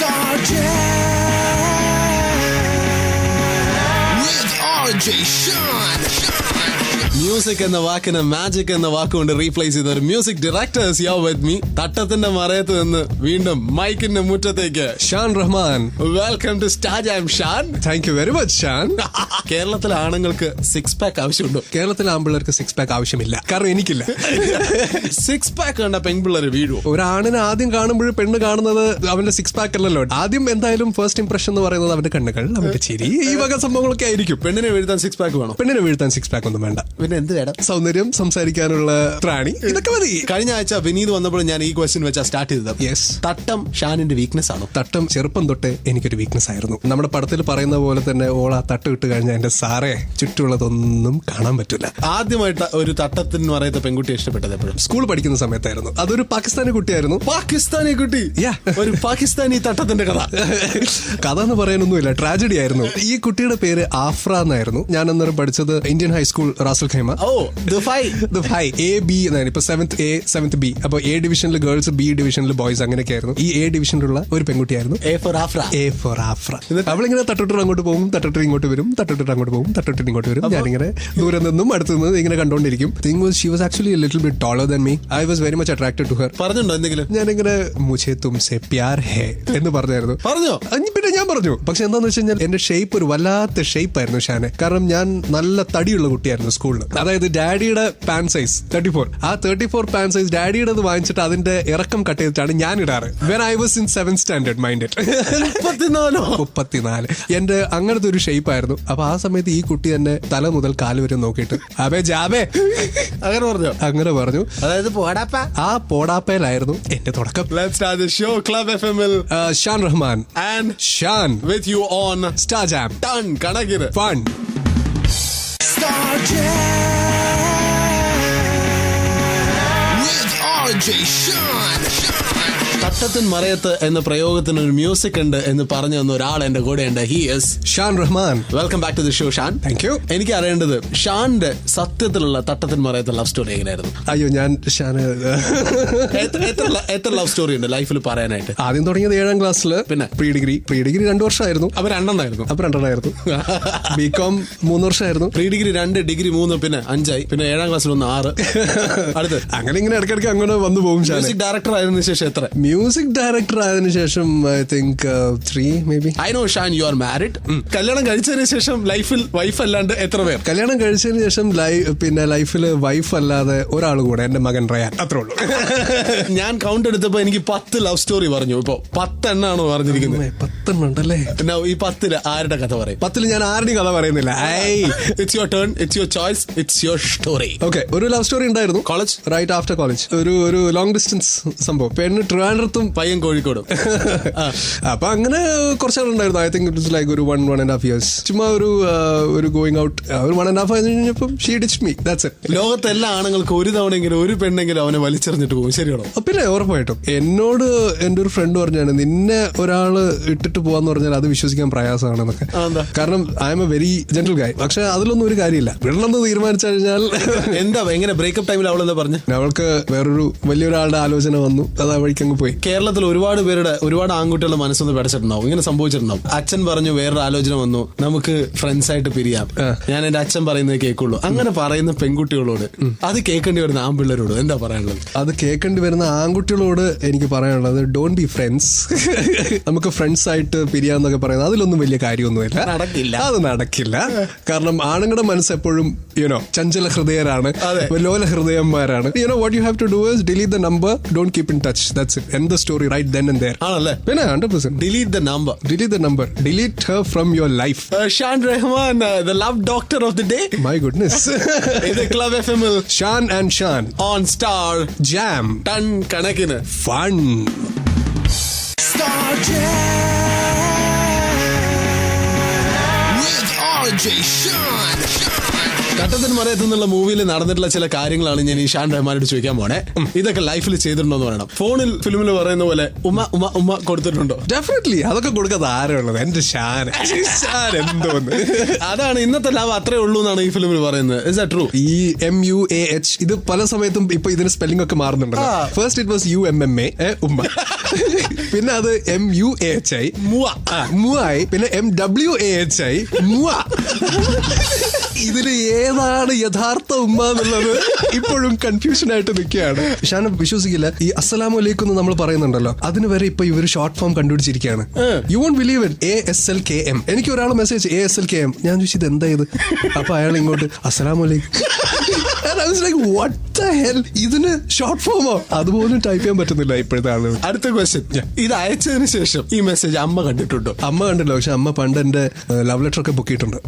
Star with RJ Sean. Music എന്ന വാക്കിന് magic എന്ന വാക്കുകൊണ്ട് റീപ്ലേസ് ചെയ്ത ഒരു മ്യൂസിക് ഡയറക്ടേഴ്സ് യോ വിത്ത് മീ. തട്ടത്തിന്റെ മറയത്ത് നിന്ന് വീണ്ടും മൈക്കിന്റെ മുറ്റത്തേക്ക് Shan Rahman. Welcome to Star Jam Shan. Thank you very much Shan. കേരളത്തിലെ ആണുങ്ങൾക്ക് സിക്സ് പാക്ക് ആവശ്യമുണ്ടോ? കേരളത്തിലെ ആൺപിള്ളേർക്ക് സിക്സ് പാക്ക് ആവശ്യമില്ല, കാരണം എനിക്കില്ല. സിക്സ് പാക്ക് കണ്ട പെൺപിള്ളേർ വീഴുവോ? ഒരാണിനെ ആദ്യം കാണുമ്പോൾ പെണ്ണ് കാണുന്നത് അവന്റെ സിക്സ് പാക്ക് അല്ലല്ലോ. ആദ്യം എന്തായാലും ഫസ്റ്റ് ഇംപ്രഷൻ എന്ന് പറയുന്നത് അവന്റെ കണ്ണുകൾ, അവന്റെ ചിരി, ഈ വക സംഭവങ്ങളൊക്കെ ആയിരിക്കും. പെണ്ണിനെ വീഴ്ത്താൻ സിക്സ് പാക്ക് വേണം? പെണ്ണിനെ വീഴ്ത്താൻ സിക്സ് പാക്ക് ഒന്നും വേണ്ട. പിന്നെ എന്ത് വേണം? സൗന്ദര്യം, സംസാരിക്കാനുള്ള ത്രാണി, ഇതൊക്കെ മതി. കഴിഞ്ഞ ആഴ്ച വിനീത് വന്നപ്പോൾ ഞാൻ ഈ ക്വസ്റ്റ്യൻ വെച്ചാ സ്റ്റാർട്ട് ചെയ്തത്. യെസ്. തട്ടം ഷാനിന്റെ വീക്ക്നെസ് ആണോ? തട്ടം ചെറുപ്പം തൊട്ടേ എനിക്കൊരു വീക്ക്നെസ് ആയിരുന്നു. നമ്മുടെ പടത്തിൽ പറയുന്ന പോലെ തന്നെ ഓള തട്ട് ഇട്ട് കഴിഞ്ഞാൽ എന്റെ സാറേ ചുറ്റുമുള്ളതൊന്നും കാണാൻ പറ്റില്ല. ആദ്യമായിട്ട് ഒരു തട്ടത്തിന് പറയുന്ന പെൺകുട്ടിയെ ഇഷ്ടപ്പെട്ടത് എപ്പോഴും? സ്കൂൾ പഠിക്കുന്ന സമയത്തായിരുന്നു. അതൊരു പാകിസ്ഥാനി കുട്ടിയായിരുന്നു. പാകിസ്ഥാനി കുട്ടി? ഒരു പാകിസ്ഥാനി തട്ടത്തിന്റെ കഥ. കഥ എന്ന് പറയാനൊന്നുമില്ല, ട്രാജഡി ആയിരുന്നു. ഈ കുട്ടിയുടെ പേര് ആഫ്ര എന്നായിരുന്നു. ഞാൻ അന്നേരം പഠിച്ചത് Indian high school Ras al Khaimah. Dubai A-B എന്നാണ്. ഇപ്പൊ 7th A 7th B. അപ്പൊ A ഡിവിഷനിൽ ഗേൾസ്, B ഡിവിഷനിൽ ബോയ്സ്, അങ്ങനെയൊക്കെ ആയിരുന്നു. ഈ A ഡിവിഷനിലുള്ള ഒരു പെൺകുട്ടിയായിരുന്നു. A for Afra. അവളിങ്ങനെ തട്ടിട്ട് അങ്ങോട്ട് പോകും, തട്ടിട്ട് ഇങ്ങോട്ട് വരും, തട്ടിട്ട് അങ്ങോട്ട് പോകും, തട്ടിട്ട് ഇങ്ങോട്ട് വരും. ഞാനിങ്ങനെ ദൂരെ നിന്നും അടുത്ത് നിന്നും ഇങ്ങനെ കണ്ടോണ്ടിരിക്കും. Thing was she was actually a little bit taller than me. I was very much attracted to her. പറഞ്ഞുണ്ടോ എന്തെങ്കിലും? ഞാനിങ്ങനെ മുझे तुमसे प्यार है എന്ന് പറഞ്ഞായിരുന്നു. പറഞ്ഞോ? പിന്നെ ഞാൻ പറഞ്ഞു. പക്ഷെ എന്താന്ന് വെച്ച് കഴിഞ്ഞാൽ എന്റെ ഷേപ്പ് ഒരു വല്ലാത്ത ഷേപ്പ് ആയിരുന്നു ഷാനെ. കാരണം ഞാൻ നല്ല തടിയുള്ള കുട്ടിയായിരുന്നു സ്കൂളിൽ. അതായത് ഡാഡിയുടെ പാന്റ് സൈസ് 34. ആ 34 പാന്റ് സൈസ് ഡാഡിയുടെ വാങ്ങിച്ചിട്ട് അതിന്റെ ഇറക്കം കട്ട് ചെയ്തിട്ടാണ് ഞാൻ ഇടാറ്. When I was in 7th standard mind. 34 എന്റെ അങ്ങനത്തെ ഒരു ഷേപ്പ് ആയിരുന്നു. അപ്പൊ ആ സമയത്ത് ഈ കുട്ടി തന്നെ തല മുതൽ കാല് വരെ നോക്കിയിട്ട് അബേ ജാബേ അങ്ങനെ പറഞ്ഞു. അതായത് ആ പോടാപ്പയിലായിരുന്നു എന്റെ തുടക്കം. Shaan Rahman and Shan with you on Star Jam. Done. Kanagir. Fun. Star Jam with RJ Sean. Thattathin Marayathu എന്ന പ്രയോഗത്തിന് ഒരു മ്യൂസിക് ഉണ്ട് എന്ന് പറഞ്ഞു തന്ന ഒരാൾ എന്റെ കൂടെ ഉണ്ട്. He is Shan Rahman. Welcome back to the show Shan. Thank you. എനിക്ക് അറിയേണ്ടത് ഷാന്റെ സത്യത്തിലുള്ള തട്ടത്തിൻ മറയത്ത് ലവ് സ്റ്റോറി എങ്ങനെയായിരുന്നു? അയ്യോ, ഞാൻ ഷാന് എത്ര ലവ് സ്റ്റോറി ഉണ്ട് ലൈഫിൽ പറയാനായിട്ട്? ആദ്യം തുടങ്ങിയത് 7ാം ക്ലാസ്സിൽ. പിന്നെ പ്രീ ഡിഗ്രി 2 വർഷമായിരുന്നു. അപ്പൊ 2 അപ്പൊ 2 ബികോം 3 വർഷമായിരുന്നു. പ്രീ ഡിഗ്രി 2, ഡിഗ്രി 3, പിന്നെ 5 പിന്നെ 7ാം ക്ലാസ്സിൽ 1, 6. അടുത്ത് അങ്ങനെ ഇങ്ങനെ ഇടയ്ക്കിടയ്ക്ക് അങ്ങനെ വന്നു പോകും. മ്യൂസിക് ഡയറക്ടർ ആയതിനു ശേഷം എത്ര? മ്യൂസിക് ഡയറക്ടർ ആയതിനു ശേഷം I think 3 maybe. I know Shan you are married. കല്യാണം കഴിച്ചതിന് ശേഷം ലൈഫിൽ വൈഫ് അല്ലാണ്ട് എത്ര പേർ? കല്യാണം കഴിച്ചതിന് ശേഷം പിന്നെ ലൈഫിൽ വൈഫ് അല്ലാതെ ഒരാൾ കൂടെ, എന്റെ മകൻ റയാൻ. അത്രേ ഉള്ളൂ. ഞാൻ കൗണ്ട് എടുത്തപ്പോ എനിക്ക് 10 ലവ് സ്റ്റോറി പറഞ്ഞു. ഇപ്പൊ 10 എണ്ണാണോ പറഞ്ഞിരിക്കുന്നത്? 10 ഉണ്ടല്ലേ? ഈ 10 ആരുടെ കഥ പറയും? 10 ഞാൻ ആരുടെയും കഥ പറയുന്നില്ല. It's your turn, it's your choice, it's your story. Okay, ഒരു ലവ് സ്റ്റോറി ഉണ്ടായിരുന്നു. College, right after college. ഒരു ലോങ് ഡിസ്റ്റൻസ് സംഭവം. പെണ്ണ് ട്രിവാൻഡ്രത്തും, പയ്യൻ കോഴിക്കോടും. അപ്പൊ അങ്ങനെ കുറച്ചാളുണ്ടായിരുന്നു. ഐ തിങ്ക് ഇറ്റ്സ് ലൈക്ക് ഒരു 1.5 years. ചുമ്മാ ഒരു ഗോയിങ് ഔട്ട്. ഒരു 1.5 കഴിഞ്ഞപ്പം ഷീ ഡിച്ച്ഡ് മീ. That's it. ലോകത്തെ എല്ലാ ആണുങ്ങൾക്ക് ഒരു തവണയെങ്കിലും ഒരു പെണ്ണെങ്കിലും അവനെ വലിച്ചെറിഞ്ഞിട്ട് പോകും. ശരിയാണോ? പിന്നെ ഉറപ്പായിട്ടും. എന്നോട് എന്റെ ഒരു ഫ്രണ്ട് പറഞ്ഞാണ്, നിന്നെ ഒരാള് ഇട്ടിട്ട് പോവാന്ന് പറഞ്ഞാൽ അത് വിശ്വസിക്കാൻ പ്രയാസമാണെന്നൊക്കെ. കാരണം I'm a very gentle guy. പക്ഷെ അതിലൊന്നും ഒരു കാര്യമില്ല. വിടണമെന്ന് തീരുമാനിച്ചു കഴിഞ്ഞാൽ എന്താ എങ്ങനെ ബ്രേക്കപ്പ് ടൈമിൽ അവളെന്താ പറഞ്ഞു? അവൾക്ക് വേറൊരു വലിയൊരാളുടെ ആലോചന വന്നു. അത് ആ വഴിക്കങ്ങ് പോയി. കേരളത്തിൽ ഒരുപാട് ആൺകുട്ടികളുടെ മനസ്സൊന്ന് പഠിച്ചിട്ടുണ്ടാവും, ഇങ്ങനെ സംഭവിച്ചിട്ടുണ്ടാവും. അച്ഛൻ പറഞ്ഞു വേറൊരു ആലോചന വന്നു, നമുക്ക് ഫ്രണ്ട്സ് ആയിട്ട് പിരിയാം, ഞാൻ എന്റെ അച്ഛൻ പറയുന്നത് കേൾക്കുള്ളൂ. അങ്ങനെ പറയുന്ന പെൺകുട്ടികളോട് അത് കേൾക്കേണ്ടി വരുന്ന ആൺപിള്ളേരോട് എന്താ പറയാനുള്ളത്? അത് കേൾക്കേണ്ടി വരുന്ന ആൺകുട്ടികളോട് എനിക്ക് പറയാനുള്ളത്, ഡോണ്ട് ബി ഫ്രണ്ട്സ്. നമുക്ക് ഫ്രണ്ട്സ് ആയിട്ട് പിരിയാന്നൊക്കെ പറയുന്നത് അതിലൊന്നും വലിയ കാര്യമൊന്നുമില്ല. അത് നടക്കില്ല. കാരണം ആണുങ്ങളുടെ മനസ്സ് എപ്പോഴും ചഞ്ചല ഹൃദയരാണ്, ലോല ഹൃദയന്മാരാണ്. what you have to do is delete the number, don't keep in touch. That's it. End the story right then and there. ആണല്ലേ? പിന്നെ 100%. Delete the number. Delete her from your life. Shan Rahman, the love doctor of the day. My goodness. ഇത് Club FM Shan and Shan on Star Jam. Ton കണക്കിന് fun. Star Jam with RJ Sean. തട്ടത്തിന് മറയത്ത് എന്നുള്ള മൂവിയിൽ നടന്നിട്ടുള്ള ചില കാര്യങ്ങളാണ് ഞാൻ ഈ ഷാൻ റഹ്മാനോട് ചോദിക്കാൻ പോണേ. ഇതൊക്കെ ലൈഫിൽ ചെയ്തിട്ടുണ്ടോ എന്ന് പറയണം. ഫോണിൽ ഫിലിമിൽ പറയുന്ന പോലെ ഉമ്മ ഉമ്മ ഉമ്മ കൊടുത്തിട്ടുണ്ടോ? ഡെഫിനറ്റ്ലി. അതൊക്കെ കൊടുക്കാത്ത ആരുള്ളത്? എന്റെ ഷാൻ എന്തോന്ന്. അതാണ് ഇന്നത്തെ ലവ് അത്രേ ഉള്ളൂ എന്നാണ് ഈ ഫിലിമിൽ പറയുന്നത്. Is that true? ഈ MUAH ഇത് പല സമയത്തും ഇപ്പൊ ഇതിന് സ്പെല്ലിംഗ് ഒക്കെ മാറുന്നുണ്ടല്ലോ. ഫസ്റ്റ് ഇറ്റ് വാസ് UMMA ഉമ്മ, പിന്നെ അത് MUAHI മുവായി, പിന്നെ MWAHI മുവ. ഇതില് ഏതാണ് യഥാർത്ഥ ഉമ്മ എന്നുള്ളത് ഇപ്പോഴും കൺഫ്യൂഷൻ ആയിട്ട് നിൽക്കുകയാണ്. ഷാൻ വിശ്വസിക്കില്ല, ഈ അസ്സലാമു അലൈക്കും എന്ന് നമ്മൾ പറയുന്നുണ്ടല്ലോ, അതിന് വരെ ഇപ്പൊ ഇവര് ഷോർട്ട് ഫോം കണ്ടുപിടിച്ചിരിക്കുകയാണ്. You won't believe it, ASLKM. എനിക്ക് ഒരാൾ മെസ്സേജ് ASLKM, ഞാൻ ചോദിച്ചത് എന്താ ഇത്? അപ്പൊ അയാൾ ഇങ്ങോട്ട് അസ്സലാമു അലൈക്കും. What the hell? ഇതിന് ഷോർട്ട് ഫോമോ? അതുപോലും ടൈപ്പ് ചെയ്യാൻ പറ്റുന്നില്ല ഇപ്പോഴത്തെ ആളുകൾ. അടുത്ത ക്വസ്റ്റ്യൻ, ഇത് അയച്ചതിന് ശേഷം ഈ മെസ്സേജ് അമ്മ കണ്ടിട്ടുണ്ടോ? അമ്മ കണ്ടില്ല, പക്ഷെ അമ്മ പണ്ട് എന്റെ ലവ് ലെറ്റർ ഒക്കെ ബുക്ക് ചെയ്തിട്ടുണ്ട്.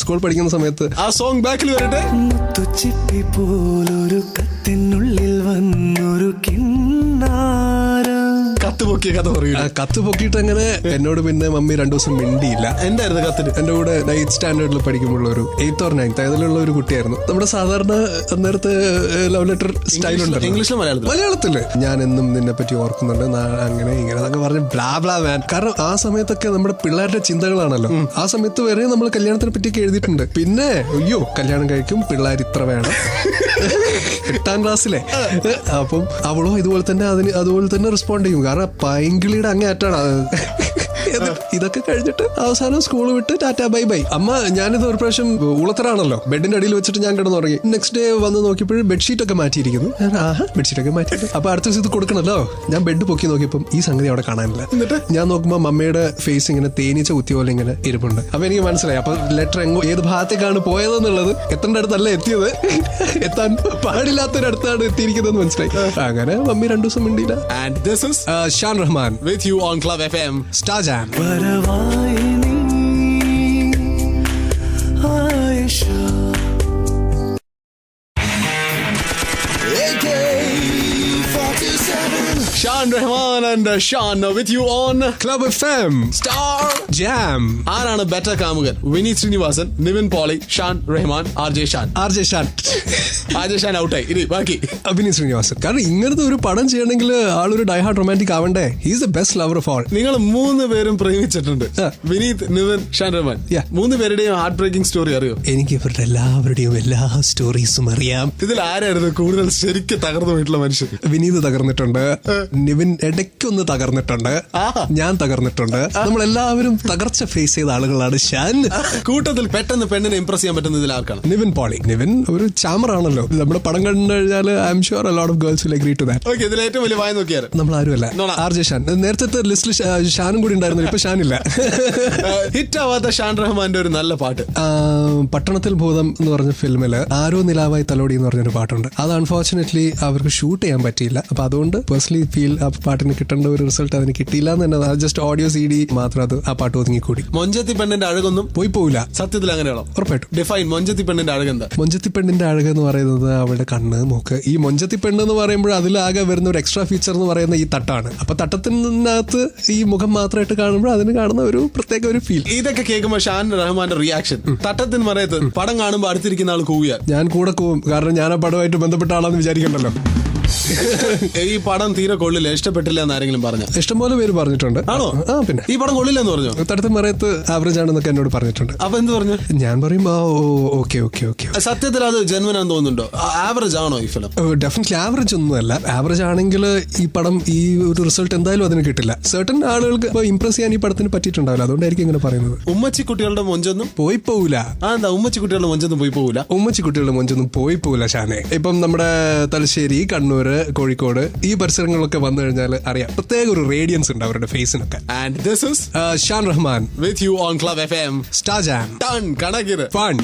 സ്കൂൾ പഠിക്കുന്ന സമയത്ത്. ആ സോങ് ബാക്കിൽ വരട്ടെ. ചിപ്പി പോലൊരു കത്തിനുള്ളിൽ വന്നൊരു കിന്നാരം. കത്ത് പൊക്കിയ കഥ പറയൂല. കത്ത് പൊക്കിയിട്ട് അങ്ങനെ എന്നോട് പിന്നെ മമ്മി 2 ദിവസം മിണ്ടിയില്ല. എന്തായിരുന്നു കത്തിന്? എന്റെ കൂടെ 9th സ്റ്റാൻഡേർഡിൽ പഠിക്കുമ്പോൾ ഒരു 8th or 9th അതിലുള്ള ഒരു കുട്ടിയായിരുന്നു. നമ്മുടെ സാധാരണ അന്നേരത്തെ ലവ് ലെറ്റർ സ്റ്റൈൽ ഉണ്ട്, ഇംഗ്ലീഷിലും മലയാളത്തില്. ഞാൻ എന്നും നിന്നെ പറ്റി ഓർക്കുന്നുണ്ട്, അങ്ങനെ ഇങ്ങനെ എന്നൊക്കെ പറഞ്ഞ് ബ്ലാ ബ്ലാ മാൻ. കാരണം ആ സമയത്തൊക്കെ നമ്മുടെ പിള്ളേരുടെ ചിന്തകളാണല്ലോ. ആ സമയത്ത് വരെ നമ്മൾ കല്യാണത്തിനെ പറ്റിയൊക്കെ എഴുതിയിട്ടുണ്ട്. പിന്നെ അയ്യോ കല്യാണം കഴിക്കും, പിള്ളേർ ഇത്ര വേണം, 8ാം ക്ലാസ്സിലെ. അപ്പം അവളോ അതുപോലെ തന്നെ റെസ്പോണ്ട് ചെയ്യും. കാരണം പൈങ്കിളിയുടെ അങ്ങേ അറ്റാണ് അത്. ഇതൊക്കെ കഴിഞ്ഞിട്ട് അവസാനം സ്കൂൾ വിട്ട് ടാറ്റാ ബൈ ബൈ. അമ്മ, ഞാനിത് ഒരു പ്രാവശ്യം ഉളത്തരാണല്ലോ, ബെഡിന്റെ അടിയിൽ വെച്ചിട്ട് ഞാൻ കിടന്നുറങ്ങി. നെക്സ്റ്റ് ഡേ വന്ന് നോക്കിയപ്പോഴും ബെഡ്ഷീറ്റ് ഒക്കെ മാറ്റിയിരിക്കുന്നു. ബെഡ്ഷീറ്റ് ഒക്കെ മാറ്റി. അപ്പൊ അടുത്ത ദിവസം ഇത് കൊടുക്കണല്ലോ. ഞാൻ ബെഡ് പൊക്കി നോക്കിയപ്പം ഈ സംഗതി അവിടെ കാണാനില്ല. എന്നിട്ട് ഞാൻ നോക്കുമ്പോ മമ്മയുടെ ഫേസ് ഇങ്ങനെ തേനീച്ച കുത്തിയ പോലെ ഇങ്ങനെ ഇരിപ്പുണ്ട്. അപ്പൊ എനിക്ക് മനസ്സിലായി, അപ്പൊ ലെറ്റർ ഏത് ഭാഗത്തേക്കാണ് പോയതെന്നുള്ളത്, എത്തേണ്ട അടുത്തല്ല എത്തിയത്, എത്താൻ പാടില്ലാത്തൊരടുത്താണ് എത്തിയിരിക്കുന്നതെന്ന് മനസ്സിലായി. അങ്ങനെ മമ്മി 2 ദിവസം മിണ്ടിയില്ല. Shan Rahman with you on Club FM. Star Jam. വരവായിനി Ayisha. Shan Rahman and Shan with you on Club FM. Star Jam. ആരാണ് ബെറ്റർ കാമുകൻ? വിനീത് ശ്രീനിവാസൻ, നിവിൻ പോളി, ഷാൻ റഹ്മാൻ, RJ ഷാൻ ഔട്ടായി. ഇനി ബാക്കി അഭിനീത് ശ്രീനിവാസൻ. കാരണം ഇങ്ങനത്തെ ഒരു പടം ചെയ്യണമെങ്കിൽ ആളൊരു ഡൈഹാർഡ് റൊമാൻറ്റിക് ആവണ്ടേ. He's the best lover of all. നിങ്ങൾ 3 പേരും പ്രേമിച്ചിട്ടുണ്ട്. വിനീത്, നിവിൻ, ഷാൻ റഹ്മാൻ. 3 പേരുടെയും ഹാർട്ട് ബ്രേക്കിംഗ് സ്റ്റോറി അറിയോ? എനിക്ക് ഇവരുടെ എല്ലാവരുടെയും എല്ലാ സ്റ്റോറീസും അറിയാം. ഇതിൽ ആരായിരുന്നു കൂടുതൽ ശരിക്കും തകർന്നു പോയിട്ടുള്ള മനുഷ്യൻ? വിനീത് തകർന്നിട്ടുണ്ട്, നിവിൻ ഇടയ്ക്കൊന്ന് തകർന്നിട്ടുണ്ട്, ഞാൻ തകർന്നിട്ടുണ്ട്. നമ്മളെല്ലാവരും തകർച്ച ഫേസ് ചെയ്ത ആളുകളാണ്. ഷാൻ കൂട്ടത്തിൽ പെട്ടെന്ന് പെണ്ണിനെ ഇംപ്രസ് ചെയ്യാൻ പറ്റുന്ന ഇതിൽ ആർക്കാണ്? നിവിൻ പോളി. നിവിൻ ഒരു ചാമറാണല്ലോ. നമ്മുടെ പടം കണ്ടു കഴിഞ്ഞാൽ I'm sure a lot of girls will agree to that. Okay, ഇതിൽ ഏറ്റവും വലിയ വായ നോക്കിയാറ് നമ്മൾ ആരുമല്ല. RJ ഷാൻ. നേരത്തെ ലിസ്റ്റിൽ ഷാനും കൂടി ഉണ്ടായിരുന്നു, ഇപ്പൊ ഷാനില്ല. ഹിറ്റ് ആവാത്ത ഷാൻ റഹ്മാന്റെ ഒരു നല്ല പാട്ട് പട്ടണത്തിൽ ഭൂതം എന്ന് പറഞ്ഞ ഫിലിമില് ആരോ നിലാവായി തലോടി എന്ന് പറഞ്ഞൊരു പാട്ടുണ്ട്. അത് അൺഫോർച്ചുനേറ്റ്ലി അവർക്ക് ഷൂട്ട് ചെയ്യാൻ പറ്റിയില്ല. അപ്പൊ അതുകൊണ്ട് പേഴ്സണലി ഫീൽ ആ പാട്ടിന് കിട്ടേണ്ട ഒരു റിസൾട്ട് അതിന് കിട്ടിയില്ല എന്ന് തന്നെ. ജസ്റ്റ് ഓഡിയോ CD മാത്രം അത് ആ പാട്ട് ഒതുങ്ങിക്കൂടി. മൊഞ്ചത്തി പെണ്ണിന്റെ അഴകൊന്നും പോയി പോവില്ല. സത്യത്തിൽ അങ്ങനെയാണോ? ഉറപ്പായിട്ടും. ഡിഫൈൻ മൊഞ്ചത്തി പെണ്ണിന്റെ അഴകെന്താ? മൊഞ്ചത്തി പെണ്ണിന്റെ അഴക് എന്ന് പറയുന്നത് അവളുടെ കണ്ണ്, മൂക്ക്. ഈ മൊഞ്ചത്തി പെണ്ണ് എന്ന് പറയുമ്പോൾ അതിലാകെ വരുന്ന ഒരു എക്സ്ട്രാ ഫീച്ചർ എന്ന് പറയുന്ന ഈ തട്ടാണ്. അപ്പൊ തട്ടത്തിനകത്ത് ഈ മുഖം മാത്രമായിട്ട് കാണുമ്പോൾ അതിന് കാണുന്ന ഒരു പ്രത്യേക ഒരു ഫീൽ. ഇതൊക്കെ കേൾക്കുമ്പോൾ ഷാൻ റഹ്മാന്റെ റിയാക്ഷൻ തട്ടത്തിന് മറയത്ത് പടം കാണുമ്പോൾ അടുത്തിരിക്കുന്ന ആൾ കൂവിയ ഞാൻ കൂടെ കൂവും. കാരണം ഞാൻ ആ പടമായിട്ട് ബന്ധപ്പെട്ട ആളാന്ന് വിചാരിക്കണ്ടല്ലോ. ഈ പടം തീരെ കൊള്ളില്ല, ഇഷ്ടപ്പെട്ടില്ല എന്ന് ആരെങ്കിലും പറഞ്ഞ? ഇഷ്ടംപോലെ പേര് പറഞ്ഞിട്ടുണ്ട്. ആണോ? പിന്നെ ഈ പടം കൊള്ളില്ലെന്ന് പറഞ്ഞു. തട്ടത്തിൽ മറയത്ത് ആവറേജ് ആണെന്നൊക്കെ എന്നോട് പറഞ്ഞിട്ടുണ്ട്. അപ്പൊ എന്ത് പറഞ്ഞു? ഞാൻ പറയും ഓക്കെ. സത്യത്തിൽ അത് ജെന്വനാന്ന് തോന്നുന്നുണ്ടോ? ആവറേജ് ആണോ ഈ ഫിലിം? ഡെഫിനറ്റ്ലി ആവറേജ് ഒന്നുമല്ല. ആവറേജ് ആണെങ്കിൽ ഈ പടം ഈ ഒരു റിസൾട്ട് എന്തായാലും അതിന് കിട്ടില്ല. സർട്ടൻ ആളുകൾക്ക് ഇപ്പൊ ഇംപ്രസ് ചെയ്യാൻ ഈ പടത്തിന് പറ്റിയിട്ടുണ്ടാവില്ല. അതുകൊണ്ടായിരിക്കും ഇങ്ങനെ പറയുന്നത്. ഉമ്മച്ചി കുട്ടികളുടെ മൊഞ്ചൊന്നും പോയി പോവില്ല. എന്താ ഉമ്മച്ചി കുട്ടികളുടെ മൊഞ്ചൊന്നും പോയി പോവില്ല? ഉമ്മച്ചി കുട്ടികളുടെ മൊഞ്ചൊന്നും പോയി പോവില്ല ഷാനെ. ഇപ്പം നമ്മുടെ തലശ്ശേരി, കണ്ണൂര്, കോഴിക്കോട് ഈ പരിസരങ്ങളിലൊക്കെ വന്നു കഴിഞ്ഞാൽ അറിയാം, പ്രത്യേക ഒരു റേഡിയൻസ് ഉണ്ട് അവരുടെ ഫേസിനൊക്കെ. And this is Shan Rahman with you on Club FM. Star Jam. Done. കണക്കിന് Fun.